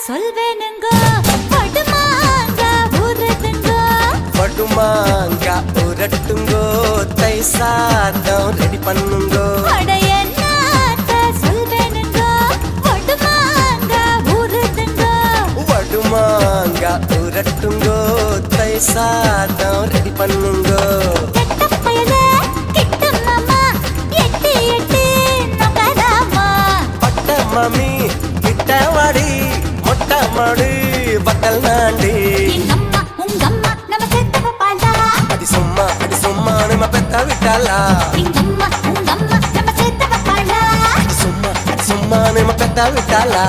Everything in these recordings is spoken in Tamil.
சொல்வேனுங்கோ படுமாங்க ஊறுதுங்கோ படுமாங்க ஊரட்டுங்கோ தை சாதம் ரெடி பண்ணுங்கோ அடையன்னாத்த சொல்வேனுங்கோ படுமாங்க ஊறுதுங்கோ படுமாங்க ஊரட்டுங்கோ தை சாதம் ரெடி பண்ணுங்கோ கெட்டப்பயலே கிட்ட மாமா எட்டி எட்டி நகராமா பட்ட மாமி கிட்ட வாடி மொட்டை மாடு பட்டல் நாண்டி எங்கம்மா உங்கம்மா நம்ம செத்த பாப்பாளா அடி சும்மா நம்ம பெத்த விட்டாளா எங்கம்மா உங்கம்மா நம்ம செத்த பாப்பாளா அடி சும்மா நம்ம பெத்த விட்டாளா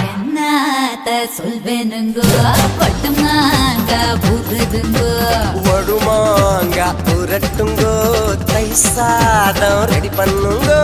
என்னத்த சொல்வேனுங்கோ படுமாங்க ஊறுதுங்கோ வடுமாங்க ஊரட்டுங்கோ தை சாதம் ரெடி பண்ணுங்கோ